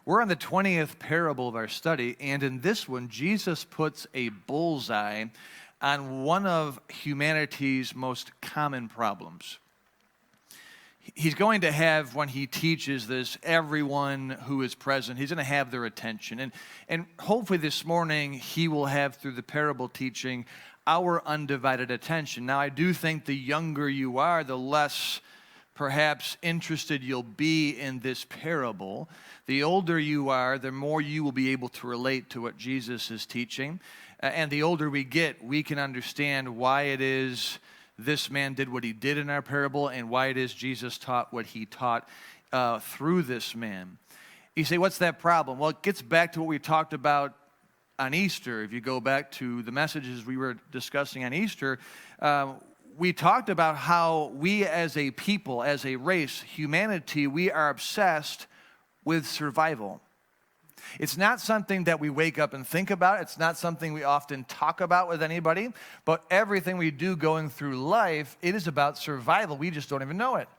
We're on the 20th parable of our study, and in this one, Jesus puts a bullseye on one of humanity's most common problems. He's going to have, when he teaches this, everyone who is present, he's going to have their attention. And hopefully this morning, he will have, through the parable teaching, our undivided attention. Now, I do think the younger you are, the less perhaps interested you'll be in this parable. The older you are, the more you will be able to relate to what Jesus is teaching. And the older we get, we can understand why it is this man did what he did in our parable and why it is Jesus taught what he taught through this man. You say, what's that problem? Well, it gets back to what we talked about on Easter. If you go back to the messages we were discussing on Easter, we talked about how we as a people, as a race, humanity, we are obsessed with survival. It's not something that we wake up and think about. It's not something we often talk about with anybody. But everything we do going through life, it is about survival. We just don't even know it.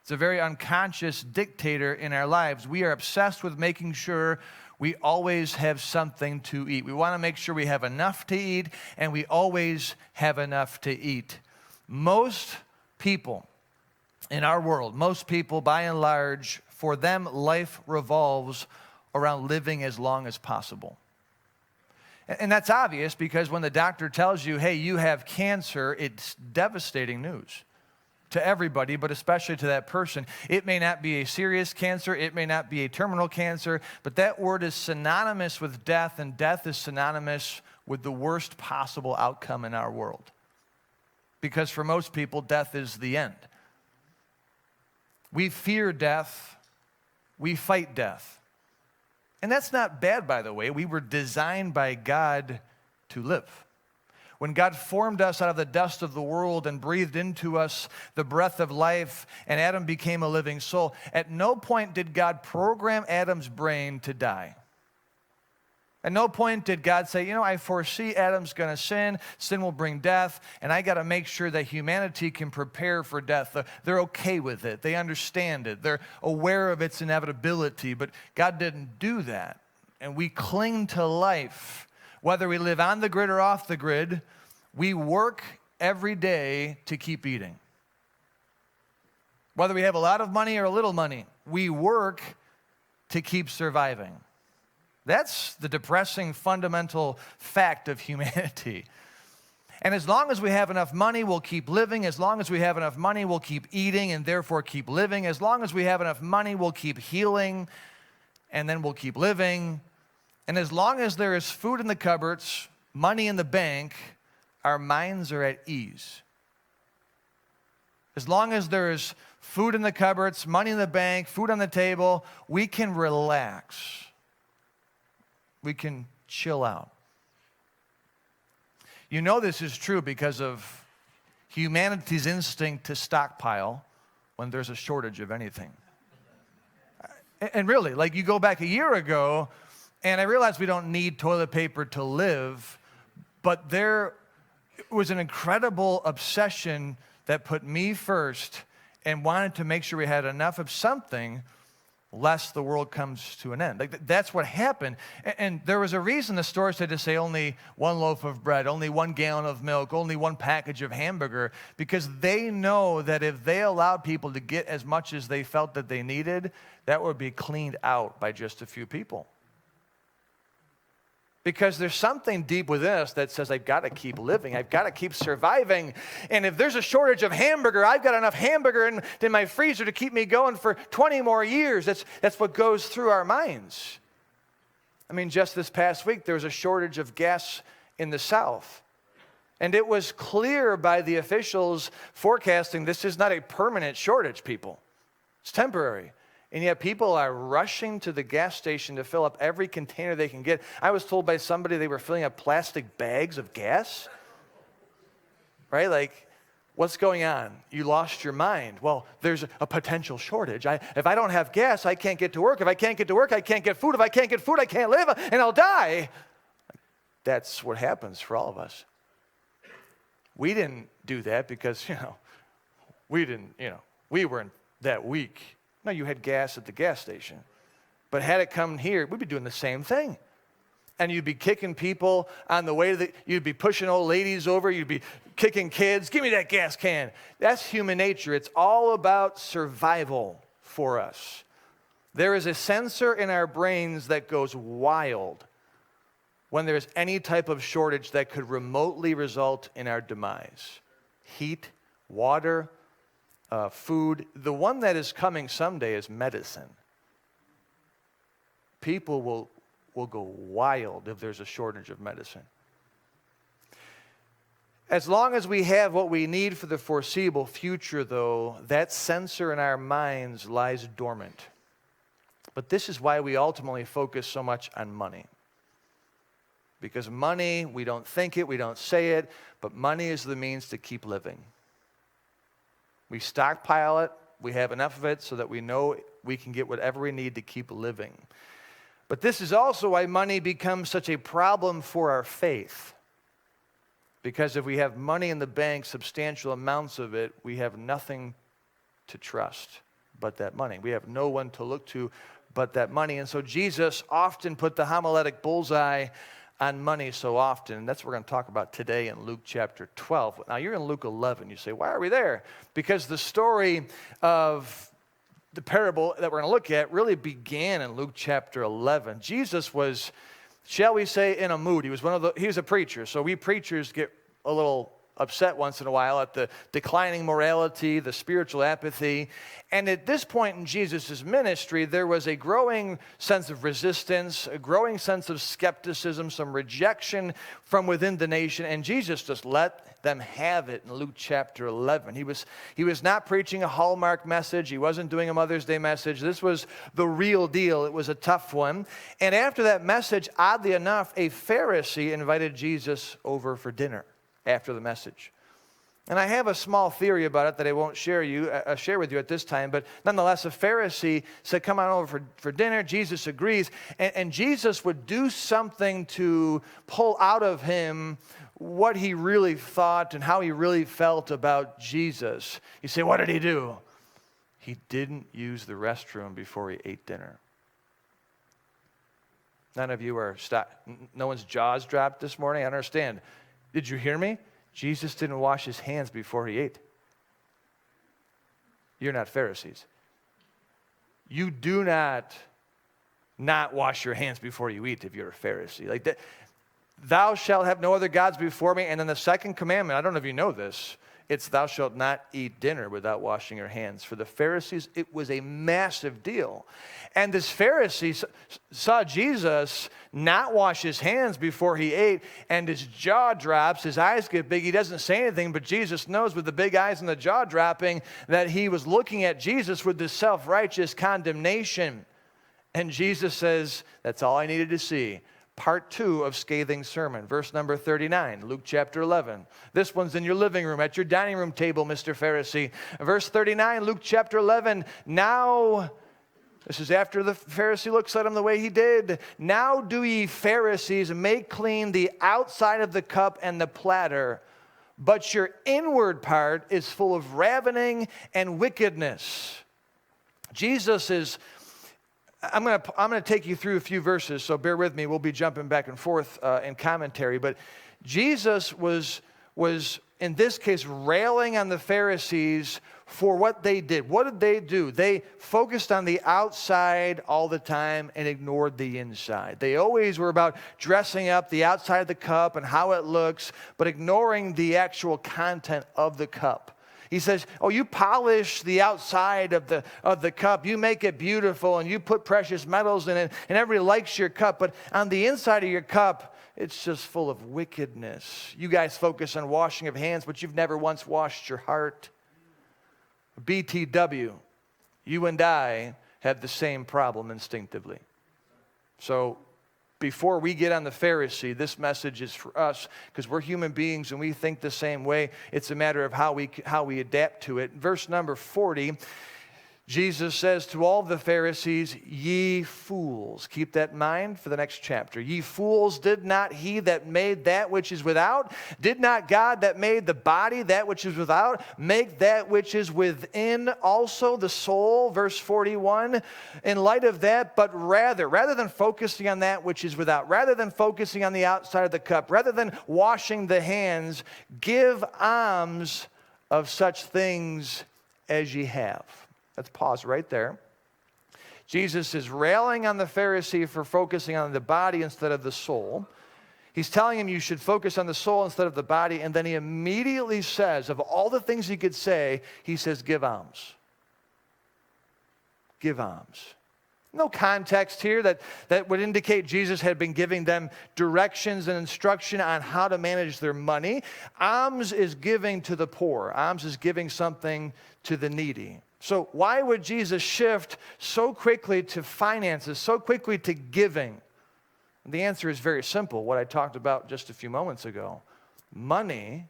It's a very unconscious dictator in our lives. We are obsessed with making sure we always have something to eat. We want to make sure we have enough to eat, and we always have enough to eat. Most people in our world, most people by and large, for them, life revolves around living as long as possible. And that's obvious because when the doctor tells you, hey, you have cancer, it's devastating news to everybody, but especially to that person. It may not be a serious cancer, it may not be a terminal cancer, but that word is synonymous with death, and death is synonymous with the worst possible outcome in our world. Because for most people, death is the end. We fear death, we fight death. And that's not bad, by the way. We were designed by God to live. When God formed us out of the dust of the world and breathed into us the breath of life, and Adam became a living soul, at no point did God program Adam's brain to die. At no point did God say, I foresee Adam's going to sin. Sin will bring death, and I got to make sure that humanity can prepare for death. They're okay with it. They understand it. They're aware of its inevitability, but God didn't do that. And we cling to life. Whether we live on the grid or off the grid, we work every day to keep eating. Whether we have a lot of money or a little money, we work to keep surviving. That's the depressing fundamental fact of humanity. And as long as we have enough money, we'll keep living. As long as we have enough money, we'll keep eating and therefore keep living. As long as we have enough money, we'll keep healing and then we'll keep living. And as long as there is food in the cupboards, money in the bank, our minds are at ease. As long as there is food in the cupboards, money in the bank, food on the table, we can relax. We can chill out. You know this is true because of humanity's instinct to stockpile when there's a shortage of anything. And really, like you go back a year ago, and I realize we don't need toilet paper to live, but there was an incredible obsession that put me first and wanted to make sure we had enough of something lest the world comes to an end. Like that's what happened. And there was a reason the stores had to say only one loaf of bread, only 1 gallon of milk, only 1 package of hamburger, because they know that if they allowed people to get as much as they felt that they needed, that would be cleaned out by just a few people. Because there's something deep within us that says, I've got to keep living. I've got to keep surviving. And if there's a shortage of hamburger, I've got enough hamburger in my freezer to keep me going for 20 more years. That's what goes through our minds. I mean, just this past week, there was a shortage of gas in the South. And it was clear by the officials forecasting this is not a permanent shortage, people. It's temporary. And yet people are rushing to the gas station to fill up every container they can get. I was told by somebody they were filling up plastic bags of gas. Right? Like, what's going on? You lost your mind. Well, there's a potential shortage. If I don't have gas, I can't get to work. If I can't get to work, I can't get food. If I can't get food, I can't live, and I'll die. That's what happens for all of us. We didn't do that because, we weren't that weak. No, you had gas at the gas station. But had it come here, we'd be doing the same thing. And you'd be kicking people on the way you'd be pushing old ladies over, you'd be kicking kids. Give me that gas can. That's human nature. It's all about survival for us. There is a sensor in our brains that goes wild when there's any type of shortage that could remotely result in our demise. Heat, water, food. The one that is coming someday is medicine. People will go wild if there's a shortage of medicine. As long as we have what we need for the foreseeable future, though, that sensor in our minds lies dormant. But this is why we ultimately focus so much on money. Because money, we don't think it, we don't say it, but money is the means to keep living. We stockpile it, we have enough of it so that we know we can get whatever we need to keep living. But this is also why money becomes such a problem for our faith. Because if we have money in the bank, substantial amounts of it, we have nothing to trust but that money. We have no one to look to but that money. And so Jesus often put the homiletic bullseye on money so often. And that's what we're going to talk about today in Luke chapter 12. Now, you're in Luke 11. You say, why are we there? Because the story of the parable that we're going to look at really began in Luke chapter 11. Jesus was, shall we say, in a mood. He was a preacher. So we preachers get a little upset once in a while at the declining morality, the spiritual apathy. And at this point in Jesus' ministry, there was a growing sense of resistance, a growing sense of skepticism, some rejection from within the nation. And Jesus just let them have it in Luke chapter 11. He was not preaching a Hallmark message. He wasn't doing a Mother's Day message. This was the real deal. It was a tough one. And after that message, oddly enough, a Pharisee invited Jesus over for dinner after the message. And I have a small theory about it that I won't share with you at this time, but nonetheless, a Pharisee said, come on over for dinner. Jesus agrees, and Jesus would do something to pull out of him what he really thought and how he really felt about Jesus. You say, what did he do? He didn't use the restroom before he ate dinner. None of you are no one's jaws dropped this morning? I understand. Did you hear me? Jesus didn't wash his hands before he ate. You're not Pharisees. You do not wash your hands before you eat if you're a Pharisee. Like that, thou shalt have no other gods before me. And then the second commandment, I don't know if you know this, it's thou shalt not eat dinner without washing your hands. For the Pharisees, it was a massive deal. And this Pharisee saw Jesus not wash his hands before he ate, and his jaw drops, his eyes get big. He doesn't say anything, but Jesus knows with the big eyes and the jaw dropping that he was looking at Jesus with this self-righteous condemnation. And Jesus says, that's all I needed to see. Part 2 of scathing sermon, verse number 39, Luke chapter 11. This one's in your living room, at your dining room table, Mr. Pharisee. Verse 39, Luke chapter 11. Now, this is after the Pharisee looks at him the way he did. Now do ye Pharisees make clean the outside of the cup and the platter, but your inward part is full of ravening and wickedness. Jesus is... I'm going to take you through a few verses, so bear with me. We'll be jumping back and forth in commentary. But Jesus was in this case railing on the Pharisees for what they did. What did they do? They focused on the outside all the time and ignored the inside. They always were about dressing up the outside of the cup and how it looks, but ignoring the actual content of the cup. He says, oh, you polish the outside of the cup. You make it beautiful, and you put precious metals in it, and everybody likes your cup. But on the inside of your cup, it's just full of wickedness. You guys focus on washing of hands, but you've never once washed your heart. BTW, you and I have the same problem instinctively. So before we get on the Pharisee, this message is for us because we're human beings and we think the same way. It's a matter of how we adapt to it. Verse number 40, Jesus says to all the Pharisees, ye fools. Keep that in mind for the next chapter. Ye fools, did not he that made that which is without? Did not God that made the body, that which is without, make that which is within also the soul? Verse 41. In light of that, but rather than focusing on that which is without, rather than focusing on the outside of the cup, rather than washing the hands, give alms of such things as ye have. Let's pause right there. Jesus is railing on the Pharisee for focusing on the body instead of the soul. He's telling him you should focus on the soul instead of the body, and then he immediately says, of all the things he could say, he says, give alms. Give alms. No context here that would indicate Jesus had been giving them directions and instruction on how to manage their money. Alms is giving to the poor. Alms is giving something to the needy. So why would Jesus shift so quickly to finances, so quickly to giving? And the answer is very simple, what I talked about just a few moments ago. Money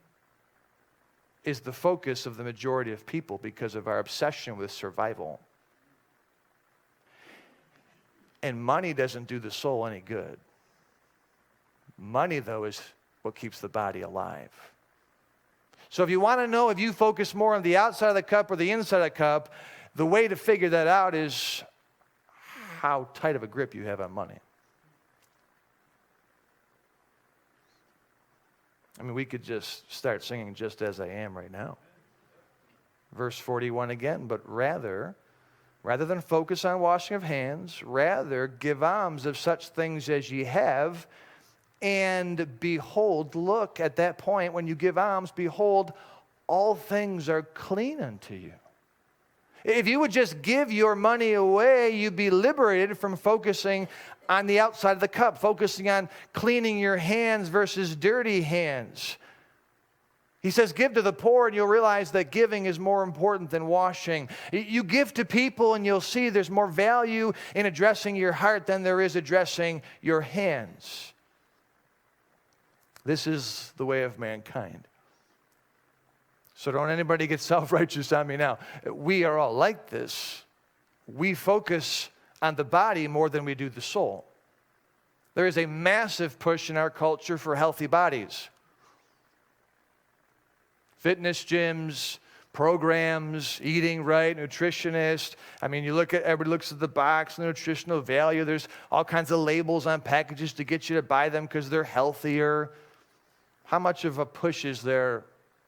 is the focus of the majority of people because of our obsession with survival. And money doesn't do the soul any good. Money, though, is what keeps the body alive. So if you want to know if you focus more on the outside of the cup or the inside of the cup, the way to figure that out is how tight of a grip you have on money. I mean, we could just start singing Just As I Am right now. Verse 41 again, but rather than focus on washing of hands, rather give alms of such things as ye have. And behold, look, at that point when you give alms, behold, all things are clean unto you. If you would just give your money away, you'd be liberated from focusing on the outside of the cup, focusing on cleaning your hands versus dirty hands. He says, give to the poor, and you'll realize that giving is more important than washing. You give to people, and you'll see there's more value in addressing your heart than there is addressing your hands. This is the way of mankind. So don't anybody get self-righteous on me now. We are all like this. We focus on the body more than we do the soul. There is a massive push in our culture for healthy bodies. Fitness gyms, programs, eating right, nutritionists. I mean, everybody looks at the box, the nutritional value. There's all kinds of labels on packages to get you to buy them because they're healthier. How much of a push is there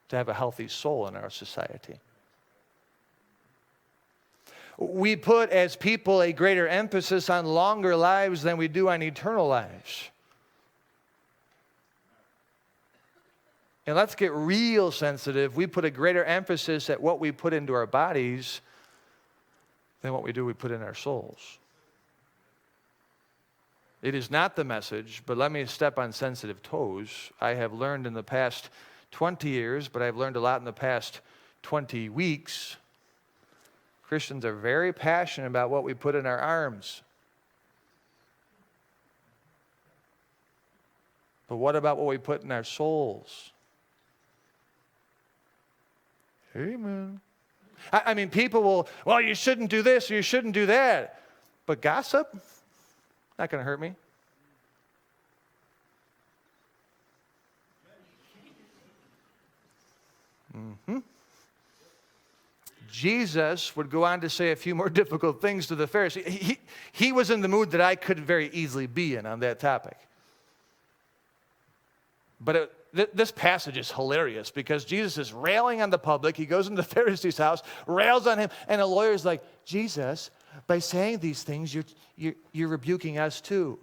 to have a healthy soul in our society? We put, as people, a greater emphasis on longer lives than we do on eternal lives. And let's get real sensitive. We put a greater emphasis at what we put into our bodies than what we put in our souls. It is not the message, but let me step on sensitive toes. I have learned in the past 20 years, but I've learned a lot in the past 20 weeks. Christians are very passionate about what we put in our arms. But what about what we put in our souls? Amen. I mean, people will, well, you shouldn't do this or you shouldn't do that. But gossip? Not going to hurt me. Jesus would go on to say a few more difficult things to the Pharisees. He was in the mood that I could very easily be in on that topic. But this passage is hilarious because Jesus is railing on the public. He goes into the Pharisee's house, rails on him, and the lawyer's like, Jesus, by saying these things, you're rebuking us too.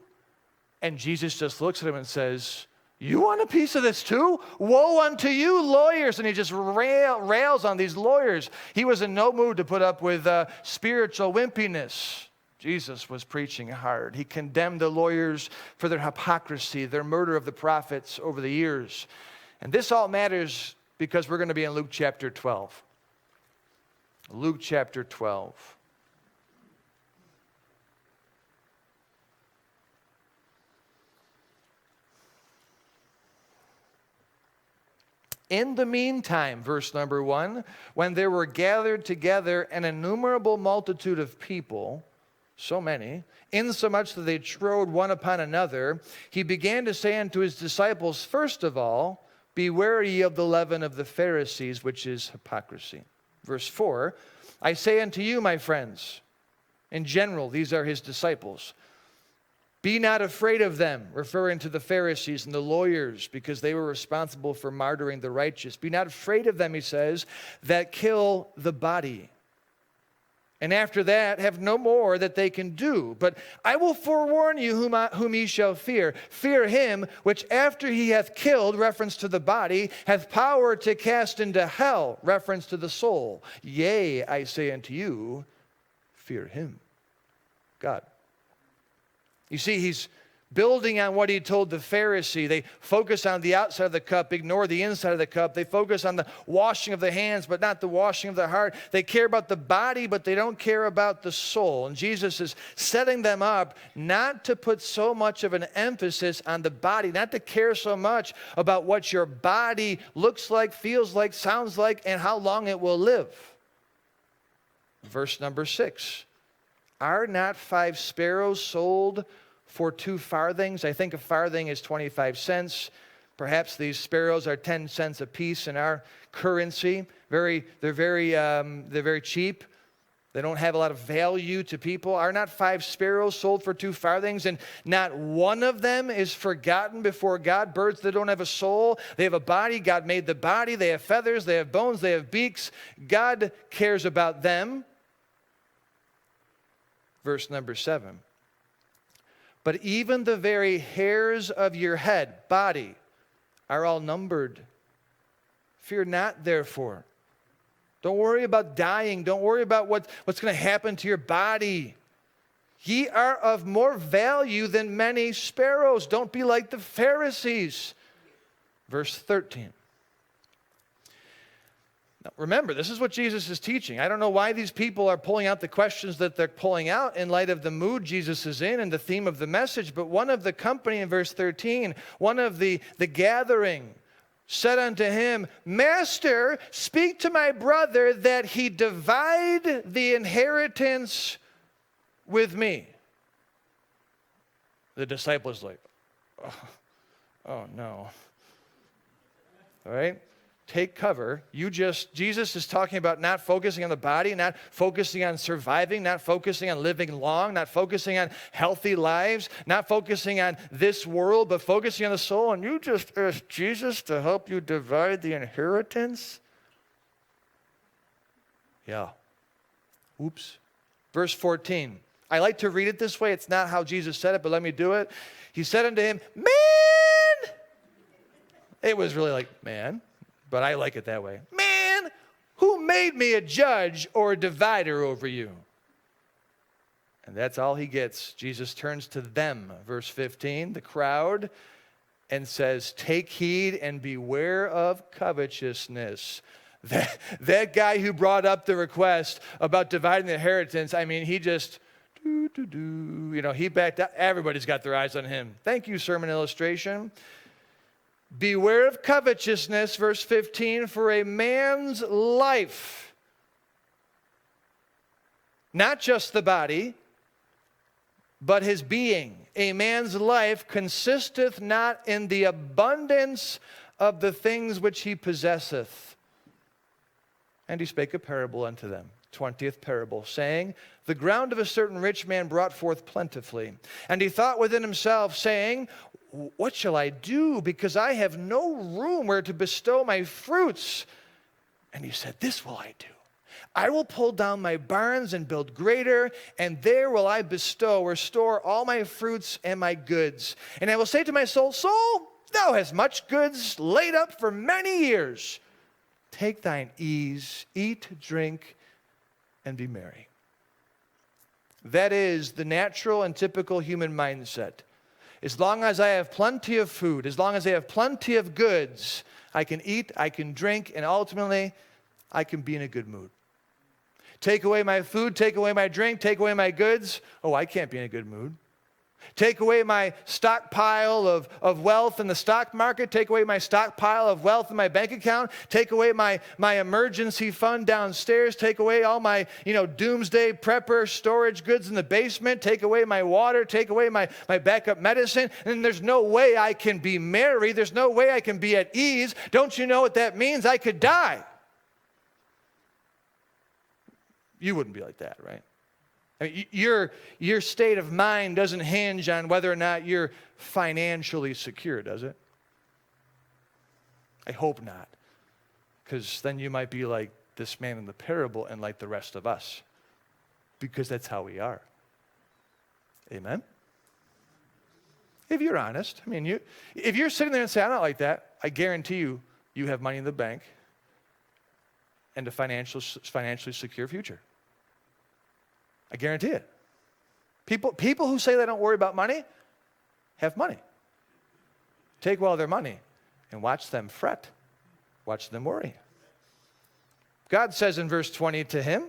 And Jesus just looks at him and says, you want a piece of this too? Woe unto you, lawyers. And he just rails on these lawyers. He was in no mood to put up with spiritual wimpiness. Jesus was preaching hard. He condemned the lawyers for their hypocrisy, their murder of the prophets over the years. And this all matters because we're going to be in Luke chapter 12. Luke chapter 12. In the meantime, verse number 1, when there were gathered together an innumerable multitude of people, so many, insomuch that they trode one upon another, he began to say unto his disciples, first of all, beware ye of the leaven of the Pharisees, which is hypocrisy. Verse 4, I say unto you, my friends, in general, these are his disciples, be not afraid of them, referring to the Pharisees and the lawyers, because they were responsible for martyring the righteous. Be not afraid of them, he says, that kill the body. And after that, have no more that they can do. But I will forewarn you whom ye shall fear. Fear him which after he hath killed, reference to the body, hath power to cast into hell, reference to the soul. Yea, I say unto you, fear him. God. You see, he's building on what he told the Pharisee. They focus on the outside of the cup, ignore the inside of the cup. They focus on the washing of the hands, but not the washing of the heart. They care about the body, but they don't care about the soul. And Jesus is setting them up not to put so much of an emphasis on the body, not to care so much about what your body looks like, feels like, sounds like, and how long it will live. Verse number 6. Are not 5 sparrows sold for 2 farthings? I think a farthing is 25 cents. Perhaps these sparrows are 10 cents a piece in our currency. They're very cheap. They don't have a lot of value to people. Are not 5 sparrows sold for 2 farthings? And not one of them is forgotten before God. Birds that don't have a soul. They have a body. God made the body. They have feathers. They have bones. They have beaks. God cares about them. Verse number 7. But even the very hairs of your head, body, are all numbered. Fear not, therefore. Don't worry about dying. Don't worry about what's going to happen to your body. Ye are of more value than many sparrows. Don't be like the Pharisees. Verse 13. Now, remember, this is what Jesus is teaching. I don't know why these people are pulling out the questions that they're pulling out in light of the mood Jesus is in and the theme of the message. But one of the company in verse 13, one of the gathering, said unto him, Master, speak to my brother that he divide the inheritance with me. The disciples like, oh no. All right? Take cover. Jesus is talking about not focusing on the body, not focusing on surviving, not focusing on living long, not focusing on healthy lives, not focusing on this world, but focusing on the soul. And you just ask Jesus to help you divide the inheritance? Yeah. Oops. Verse 14. I like to read it this way. It's not how Jesus said it, but let me do it. He said unto him, man! It was really like, man. But I like it that way. Man, who made me a judge or a divider over you? And that's all he gets. Jesus turns to them, verse 15, the crowd, and says, take heed and beware of covetousness. That guy who brought up the request about dividing the inheritance, I mean, he just, he backed out. Everybody's got their eyes on him. Thank you, sermon illustration. Beware of covetousness, verse 15, for a man's life, not just the body, but his being, a man's life consisteth not in the abundance of the things which he possesseth. And he spake a parable unto them, 20th parable, saying, the ground of a certain rich man brought forth plentifully. And he thought within himself, saying, what shall I do? Because I have no room where to bestow my fruits. And he said, this will I do. I will pull down my barns and build greater, and there will I bestow or store all my fruits and my goods. And I will say to my soul, soul, thou hast much goods laid up for many years. Take thine ease, eat, drink, and be merry. That is the natural and typical human mindset. As long as I have plenty of food, as long as I have plenty of goods, I can eat, I can drink, and ultimately, I can be in a good mood. Take away my food, take away my drink, take away my goods. Oh, I can't be in a good mood. Take away my stockpile of wealth in the stock market. Take away my stockpile of wealth in my bank account. Take away my emergency fund downstairs. Take away all my, doomsday prepper storage goods in the basement. Take away my water. Take away my backup medicine. And there's no way I can be merry. There's no way I can be at ease. Don't you know what that means? I could die. You wouldn't be like that, right? I mean, your state of mind doesn't hinge on whether or not you're financially secure, does it? I hope not. Because then you might be like this man in the parable and like the rest of us. Because that's how we are. Amen? If you're honest, if you're sitting there and say, I'm not like that, I guarantee you have money in the bank and a financially secure future. I guarantee it. People who say they don't worry about money have money. Take all their money and watch them fret. Watch them worry. God says in verse 20 to him,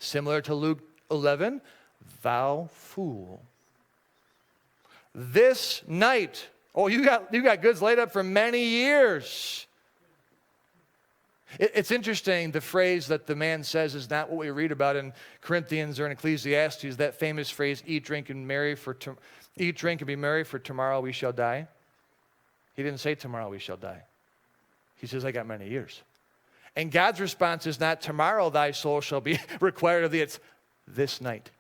similar to Luke 11, thou fool. This night, you got goods laid up for many years. It's interesting, the phrase that the man says is not what we read about in Corinthians or in Ecclesiastes, that famous phrase, eat, drink, and be merry, for tomorrow we shall die. He didn't say tomorrow we shall die. He says, I got many years. And God's response is not tomorrow thy soul shall be required of thee, it's this night.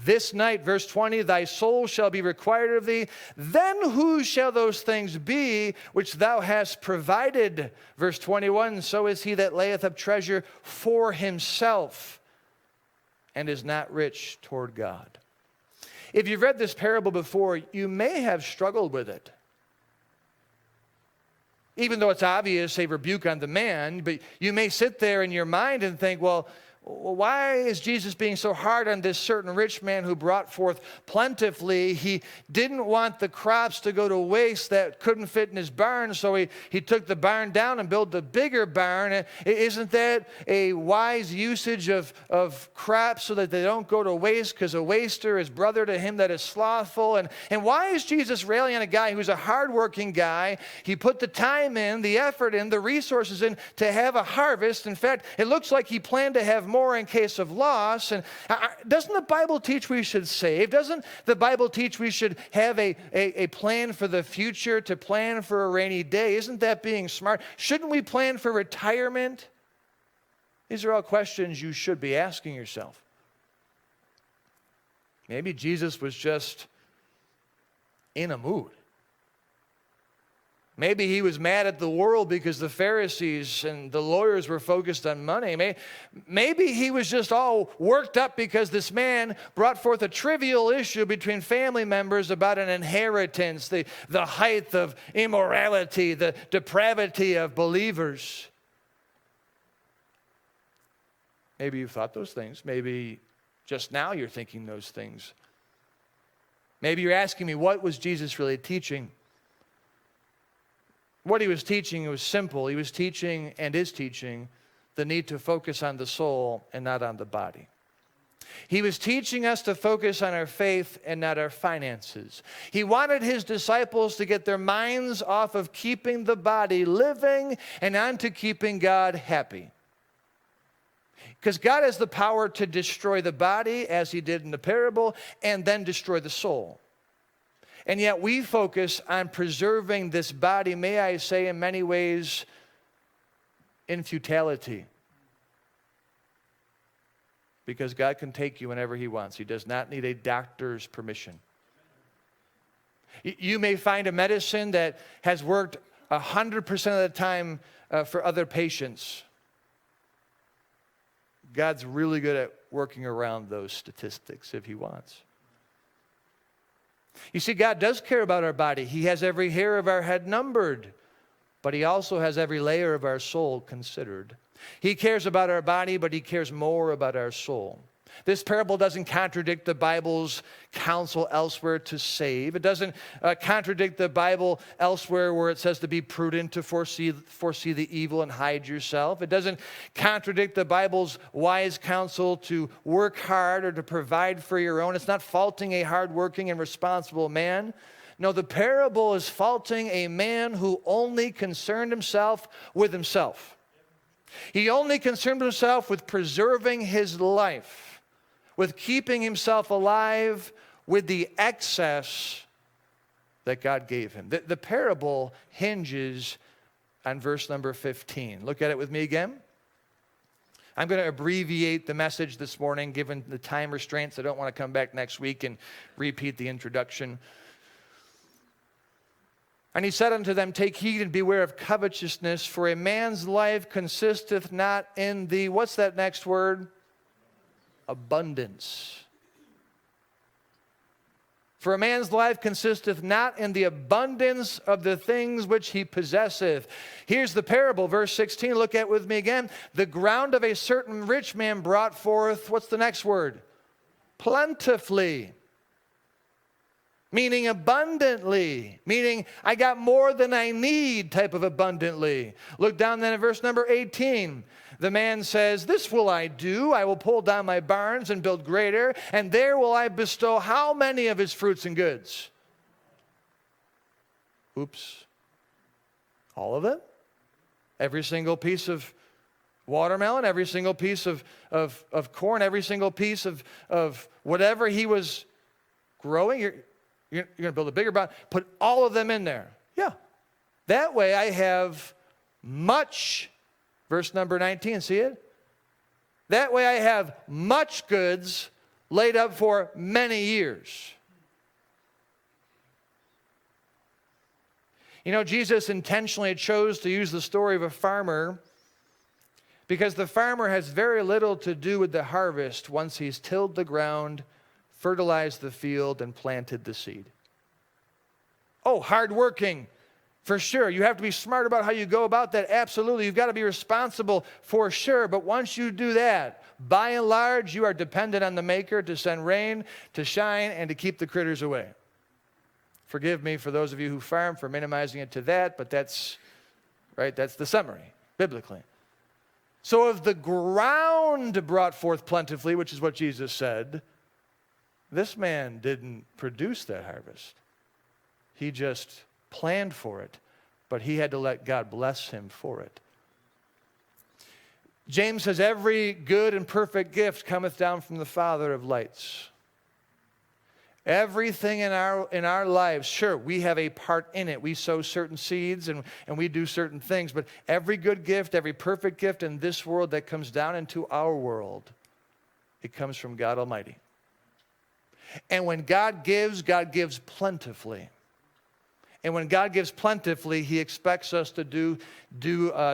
This night, verse 20, thy soul shall be required of thee. Then whose shall those things be which thou hast provided? Verse 21, so is he that layeth up treasure for himself and is not rich toward God. If you've read this parable before, you may have struggled with it. Even though it's obvious a rebuke on the man, but you may sit there in your mind and think, well, why is Jesus being so hard on this certain rich man who brought forth plentifully? He didn't want the crops to go to waste that couldn't fit in his barn, so he took the barn down and built a bigger barn. Isn't that a wise usage of crops so that they don't go to waste? Because a waster is brother to him that is slothful. And why is Jesus railing on a guy who's a hardworking guy? He put the time in, the effort in, the resources in to have a harvest. In fact, it looks like he planned to have more in case of loss. And doesn't the Bible teach we should save? Doesn't the Bible teach we should have a plan for the future, to plan for a rainy day? Isn't that being smart? Shouldn't we plan for retirement? These are all questions you should be asking yourself. Maybe Jesus was just in a mood. Maybe he was mad at the world because the Pharisees and the lawyers were focused on money. Maybe he was just all worked up because this man brought forth a trivial issue between family members about an inheritance, the height of immorality, the depravity of believers. Maybe you've thought those things. Maybe just now you're thinking those things. Maybe you're asking me, what was Jesus really teaching? What he was teaching was simple. He was teaching and is teaching the need to focus on the soul and not on the body. He was teaching us to focus on our faith and not our finances. He wanted his disciples to get their minds off of keeping the body living and onto keeping God happy. Because God has the power to destroy the body, as he did in the parable, and then destroy the soul. And yet we focus on preserving this body, may I say, in many ways, in futility. Because God can take you whenever he wants. He does not need a doctor's permission. You may find a medicine that has worked 100% of the time for other patients. God's really good at working around those statistics if he wants. You see, God does care about our body. He has every hair of our head numbered, but he also has every layer of our soul considered. He cares about our body, but he cares more about our soul. This parable doesn't contradict the Bible's counsel elsewhere to save. It doesn't contradict the Bible elsewhere where it says to be prudent, to foresee the evil and hide yourself. It doesn't contradict the Bible's wise counsel to work hard or to provide for your own. It's not faulting a hardworking and responsible man. No, the parable is faulting a man who only concerned himself with himself. He only concerned himself with preserving his life, with keeping himself alive with the excess that God gave him. The parable hinges on verse number 15. Look at it with me again. I'm going to abbreviate the message this morning, given the time restraints. I don't want to come back next week and repeat the introduction. And he said unto them, take heed and beware of covetousness, for a man's life consisteth not in the, what's that next word? Abundance. For a man's life consisteth not in the abundance of the things which he possesseth. Here's the parable, verse 16. Look at it with me again. The ground of a certain rich man brought forth, what's the next word? Plentifully. Meaning abundantly, meaning I got more than I need type of abundantly. Look down then at verse number 18. The man says, this will I do. I will pull down my barns and build greater, and there will I bestow how many of his fruits and goods? Oops. All of it? Every single piece of watermelon, every single piece of corn, every single piece of whatever he was growing. You're going to build a bigger barn. Put all of them in there. Yeah. That way I have much. Verse number 19, see it? That way I have much goods laid up for many years. You know, Jesus intentionally chose to use the story of a farmer because the farmer has very little to do with the harvest once he's tilled the ground, fertilized the field, and planted the seed. Oh, hardworking, for sure. You have to be smart about how you go about that. Absolutely. You've got to be responsible, for sure. But once you do that, by and large, you are dependent on the Maker to send rain, to shine, and to keep the critters away. Forgive me for those of you who farm for minimizing it to that, but that's, right, that's the summary, biblically. So if the ground brought forth plentifully, which is what Jesus said, this man didn't produce that harvest. He just planned for it, but he had to let God bless him for it. James says, every good and perfect gift cometh down from the Father of lights. Everything in our lives, sure, we have a part in it. We sow certain seeds and we do certain things, but every good gift, every perfect gift in this world that comes down into our world, it comes from God Almighty. And when God gives plentifully. And when God gives plentifully, he expects us to do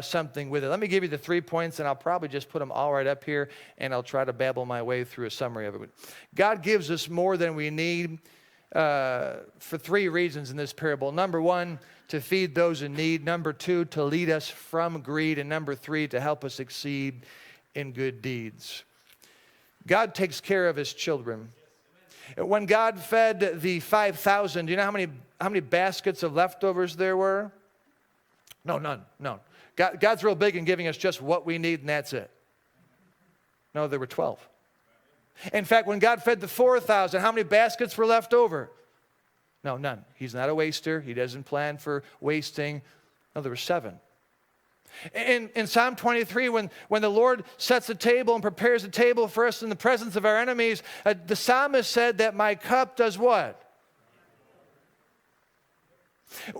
something with it. Let me give you the 3 points, and I'll probably just put them all right up here, and I'll try to babble my way through a summary of it. God gives us more than we need for 3 reasons in this parable. Number 1, to feed those in need. Number 2, to lead us from greed. And number 3, to help us succeed in good deeds. God takes care of his children. When God fed the 5,000, do you know how many baskets of leftovers there were? No, none. God's real big in giving us just what we need, and that's it. No, there were 12. In fact, when God fed the 4,000, how many baskets were left over? No, none. He's not a waster. He doesn't plan for wasting. No, there were 7. In Psalm 23, when the Lord sets a table and prepares a table for us in the presence of our enemies, the psalmist said that my cup does what?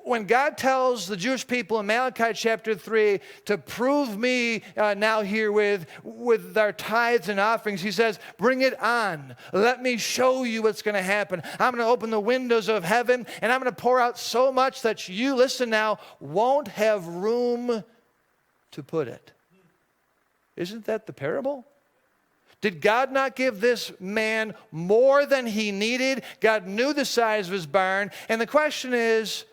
When God tells the Jewish people in Malachi chapter 3 to prove me now here with our tithes and offerings, he says, bring it on. Let me show you what's going to happen. I'm going to open the windows of heaven, and I'm going to pour out so much that you, listen now, won't have room to put it. Isn't that the parable? Did God not give this man more than he needed? God knew the size of his barn. And the question is,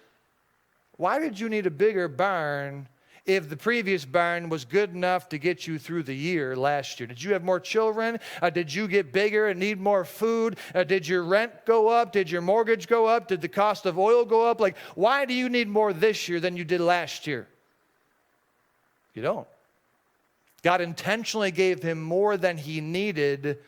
why did you need a bigger barn if the previous barn was good enough to get you through the year last year. Did you have more children? Did you get bigger and need more food? Did your rent go up? Did your mortgage go up? Did the cost of oil go up? Like, why do you need more this year than you did last year? You don't. God intentionally gave him more than he needed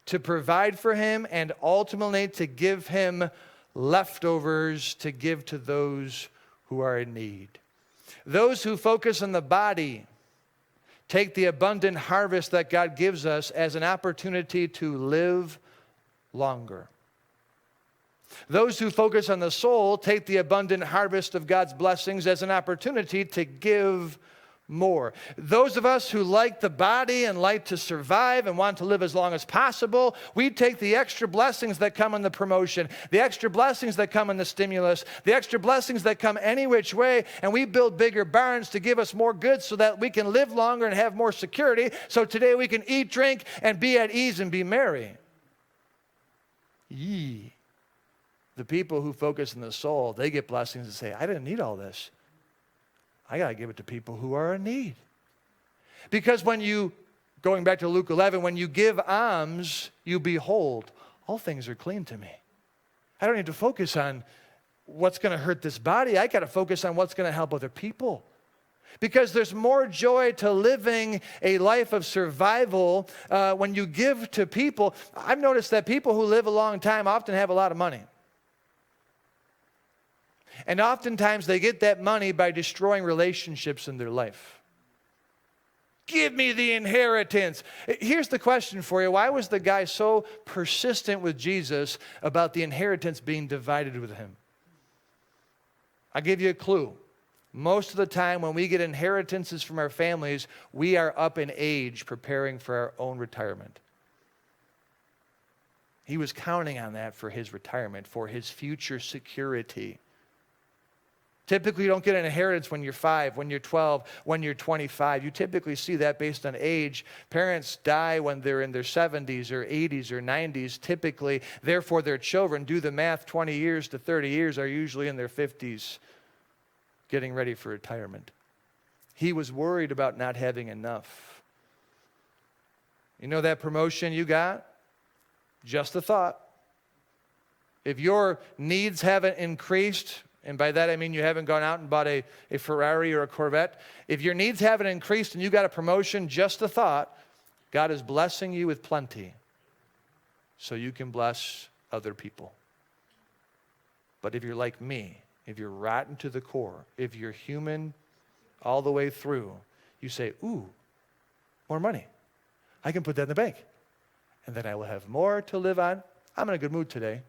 to provide for him and ultimately to give him leftovers to give to those who are in need. Those who focus on the body take the abundant harvest that God gives us as an opportunity to live longer. Those who focus on the soul take the abundant harvest of God's blessings as an opportunity to give more. Those of us who like the body and like to survive and want to live as long as possible, we take the extra blessings that come in the promotion, the extra blessings that come in the stimulus, the extra blessings that come any which way, and we build bigger barns to give us more goods so that we can live longer and have more security, so today we can eat, drink, and be at ease and be merry. Yee. The people who focus on the soul, they get blessings and say, I didn't need all this. I got to give it to people who are in need. Because when you, going back to Luke 11, when you give alms, you behold, all things are clean to me. I don't need to focus on what's going to hurt this body. I got to focus on what's going to help other people. Because there's more joy to living a life of survival when you give to people. I've noticed that people who live a long time often have a lot of money. And oftentimes they get that money by destroying relationships in their life. Give me the inheritance. Here's the question for you. Why was the guy so persistent with Jesus about the inheritance being divided with him? I'll give you a clue. Most of the time when we get inheritances from our families, we are up in age preparing for our own retirement. He was counting on that for his retirement, for his future security. Typically, you don't get an inheritance when you're 5, when you're 12, when you're 25. You typically see that based on age. Parents die when they're in their 70s or 80s or 90s, typically. Therefore, their children, do the math, 20 years to 30 years, are usually in their 50s, getting ready for retirement. He was worried about not having enough. You know that promotion you got? Just a thought. If your needs haven't increased, and by that I mean you haven't gone out and bought a Ferrari or a Corvette. If your needs haven't increased and you got a promotion, just a thought, God is blessing you with plenty so you can bless other people. But if you're like me, if you're rotten to the core, if you're human all the way through, you say, ooh, more money. I can put that in the bank. And then I will have more to live on. I'm in a good mood today.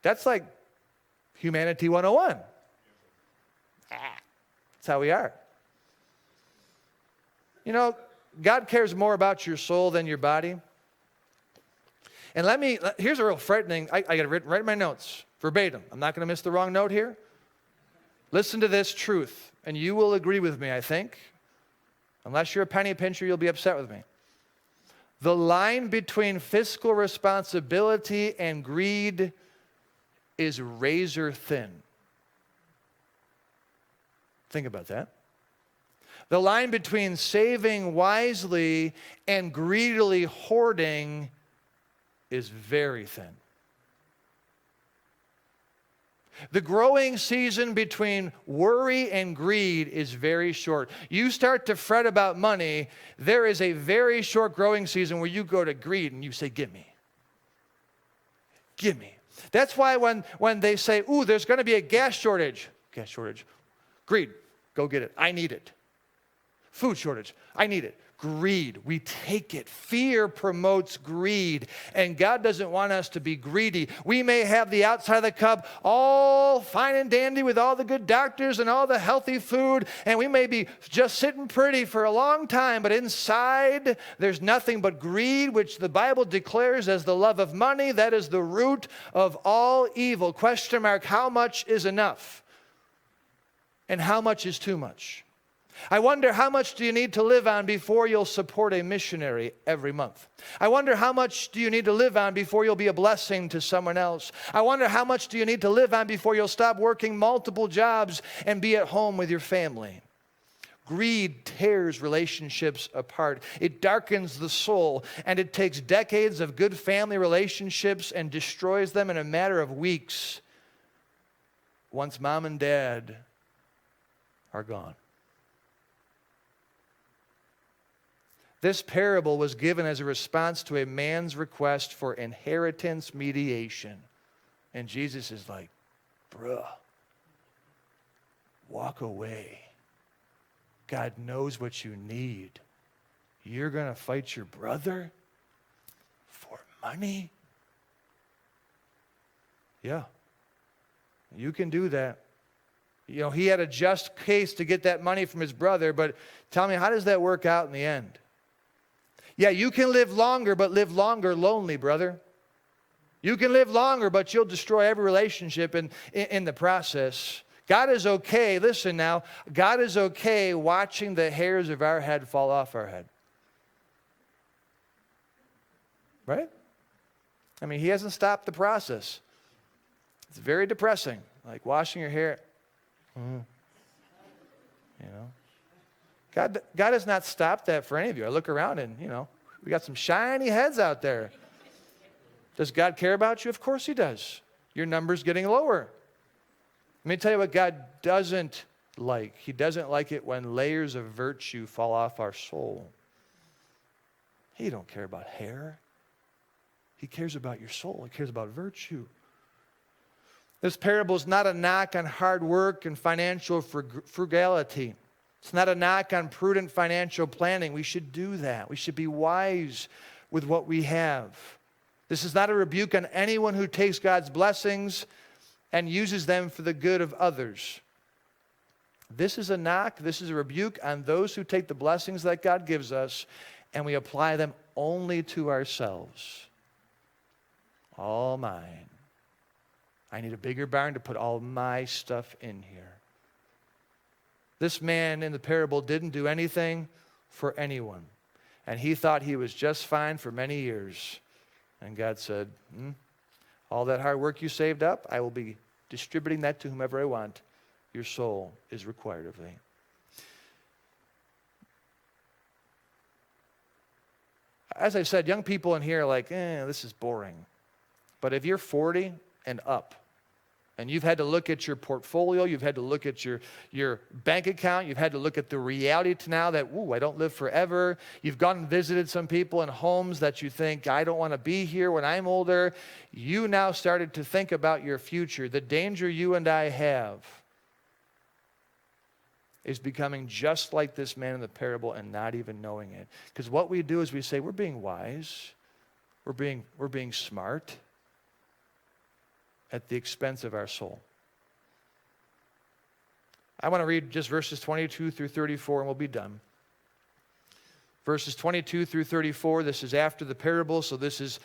That's like Humanity 101. That's how we are. You know, God cares more about your soul than your body. And here's a real frightening, I got it written right in my notes, verbatim. I'm not going to miss the wrong note here. Listen to this truth, and you will agree with me, I think. Unless you're a penny pincher, you'll be upset with me. The line between fiscal responsibility and greed is razor thin. Think about that. The line between saving wisely and greedily hoarding is very thin. The growing season between worry and greed is very short. You start to fret about money, there is a very short growing season where you go to greed and you say, give me. Give me. That's why when they say, ooh, there's going to be a gas shortage. Greed, go get it. I need it. Food shortage, I need it. Greed, we take it. Fear promotes greed, and God doesn't want us to be greedy. We may have the outside of the cup all fine and dandy with all the good doctors and all the healthy food, and we may be just sitting pretty for a long time, but inside there's nothing but greed, which the Bible declares as the love of money. That is the root of all evil. Question mark, how much is enough? And how much is too much? I wonder how much do you need to live on before you'll support a missionary every month? I wonder how much do you need to live on before you'll be a blessing to someone else? I wonder how much do you need to live on before you'll stop working multiple jobs and be at home with your family? Greed tears relationships apart. It darkens the soul, and it takes decades of good family relationships and destroys them in a matter of weeks once mom and dad are gone. This parable was given as a response to a man's request for inheritance mediation. And Jesus is like, bruh, walk away. God knows what you need. You're going to fight your brother for money? Yeah, you can do that. You know, he had a just case to get that money from his brother, but tell me, how does that work out in the end? Yeah, you can live longer, but live longer lonely, brother. You can live longer, but you'll destroy every relationship in the process. God is okay, listen now, God is okay watching the hairs of our head fall off our head. Right? I mean, he hasn't stopped the process. It's very depressing, like washing your hair. You know, God has not stopped that for any of you. I look around and, you know, we got some shiny heads out there. Does God care about you? Of course he does. Your number's getting lower. Let me tell you what God doesn't like. He doesn't like it when layers of virtue fall off our soul. He don't care about hair. He cares about your soul. He cares about virtue. This parable is not a knock on hard work and financial frugality. It's not a knock on prudent financial planning. We should do that. We should be wise with what we have. This is not a rebuke on anyone who takes God's blessings and uses them for the good of others. This is a knock, this is a rebuke on those who take the blessings that God gives us and we apply them only to ourselves. All mine. I need a bigger barn to put all my stuff in here. This man in the parable didn't do anything for anyone. And he thought he was just fine for many years. And God said, all that hard work you saved up, I will be distributing that to whomever I want. Your soul is required of thee. As I said, young people in here are like, this is boring. But if you're 40 and up, and you've had to look at your portfolio, you've had to look at your bank account, you've had to look at the reality to now that, I don't live forever. You've gone and visited some people in homes that you think, I don't want to be here when I'm older. You now started to think about your future. The danger you and I have is becoming just like this man in the parable and not even knowing it. Because what we do is we say, we're being wise, we're being smart, at the expense of our soul. I want to read just verses 22 through 34 and we'll be done. Verses 22 through 34, this is after the parable, so this is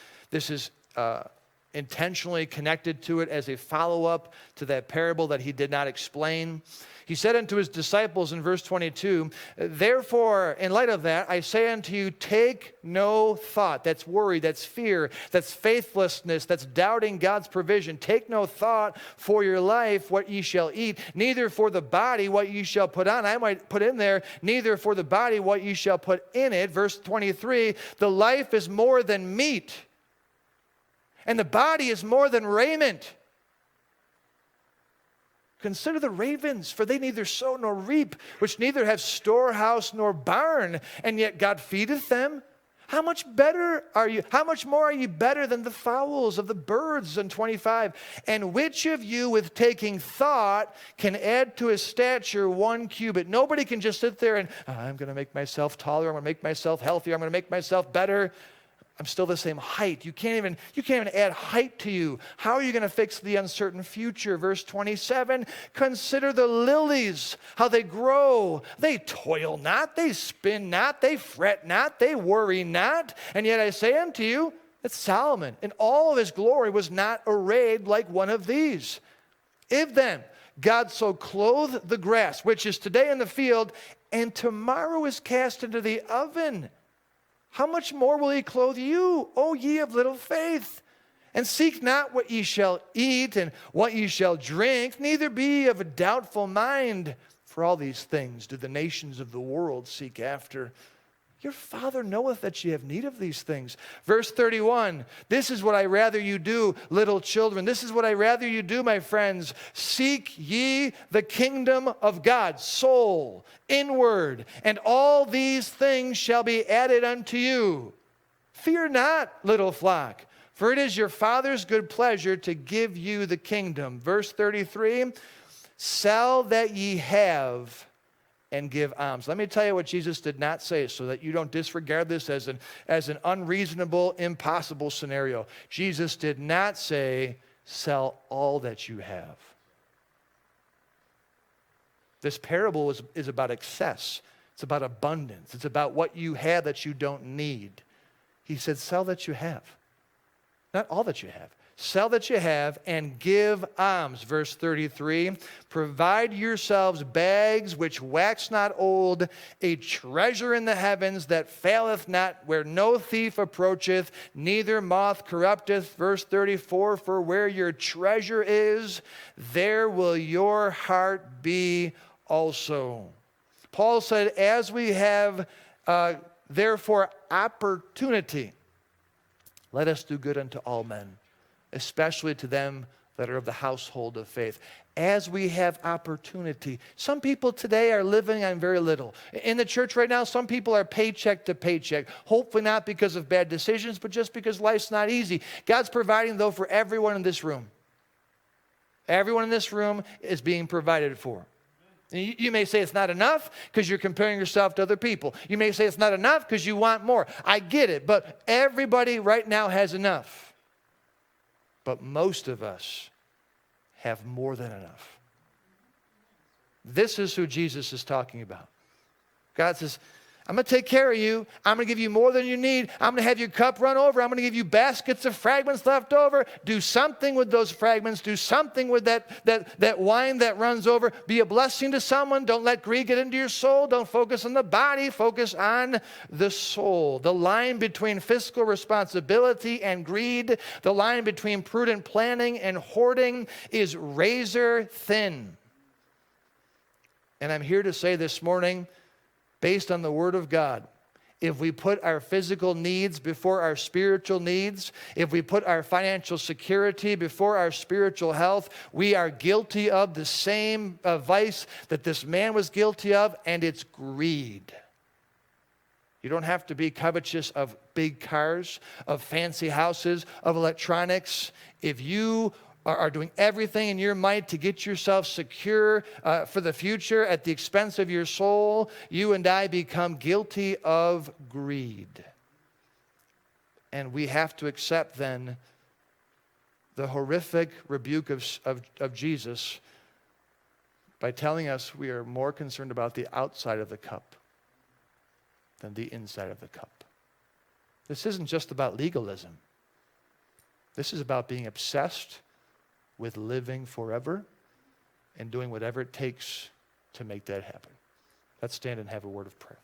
intentionally connected to it as a follow-up to that parable that he did not explain. He said unto his disciples in verse 22, therefore, in light of that, I say unto you, take no thought. That's worry, that's fear, that's faithlessness, that's doubting God's provision. Take no thought for your life, what ye shall eat, neither for the body what ye shall put on. I might put in there, neither for the body what ye shall put in it. Verse 23, the life is more than meat, and the body is more than raiment. Consider the ravens, for they neither sow nor reap, which neither have storehouse nor barn, and yet God feedeth them. How much better are you? How much more are you better than the fowls of the birds? And 25. And which of you with taking thought can add to his stature 1 cubit? Nobody can just sit there and, I'm going to make myself taller. I'm going to make myself healthier. I'm going to make myself better. I'm still the same height. You can't even add height to you. How are you going to fix the uncertain future? Verse 27, consider the lilies, how they grow. They toil not, they spin not, they fret not, they worry not. And yet I say unto you that Solomon in all of his glory was not arrayed like one of these. If then God so clothed the grass, which is today in the field, and tomorrow is cast into the oven, how much more will he clothe you, O ye of little faith? And seek not what ye shall eat and what ye shall drink, neither be of a doubtful mind. For all these things do the nations of the world seek after. Your Father knoweth that ye have need of these things. Verse 31, this is what I rather you do, little children. This is what I rather you do, my friends. Seek ye the kingdom of God, soul, inward, and all these things shall be added unto you. Fear not, little flock, for it is your Father's good pleasure to give you the kingdom. Verse 33, sell that ye have and give alms. Let me tell you what Jesus did not say so that you don't disregard this as an unreasonable, impossible scenario. Jesus did not say, sell all that you have. This parable is about excess. It's about abundance. It's about what you have that you don't need. He said, sell that you have. Not all that you have. Sell that you have and give alms. Verse 33, provide yourselves bags which wax not old, a treasure in the heavens that faileth not, where no thief approacheth, neither moth corrupteth. Verse 34, for where your treasure is, there will your heart be also. Paul said, as we have therefore opportunity, let us do good unto all men, especially to them that are of the household of faith. As we have opportunity. Some people today are living on very little. In the church right now, some people are paycheck to paycheck. Hopefully not because of bad decisions, but just because life's not easy. God's providing, though, for everyone in this room. Everyone in this room is being provided for. You may say it's not enough because you're comparing yourself to other people. You may say it's not enough because you want more. I get it, but everybody right now has enough. But most of us have more than enough. This is who Jesus is talking about. God says, I'm going to take care of you. I'm going to give you more than you need. I'm going to have your cup run over. I'm going to give you baskets of fragments left over. Do something with those fragments. Do something with that wine that runs over. Be a blessing to someone. Don't let greed get into your soul. Don't focus on the body. Focus on the soul. The line between fiscal responsibility and greed, the line between prudent planning and hoarding is razor thin. And I'm here to say this morning, based on the Word of God, if we put our physical needs before our spiritual needs, if we put our financial security before our spiritual health, we are guilty of the same vice that this man was guilty of, and it's greed. You don't have to be covetous of big cars, of fancy houses, of electronics. If you are doing everything in your might to get yourself secure for the future at the expense of your soul, you and I become guilty of greed. And we have to accept then the horrific rebuke of Jesus by telling us we are more concerned about the outside of the cup than the inside of the cup. This isn't just about legalism. This is about being obsessed with living forever and doing whatever it takes to make that happen. Let's stand and have a word of prayer.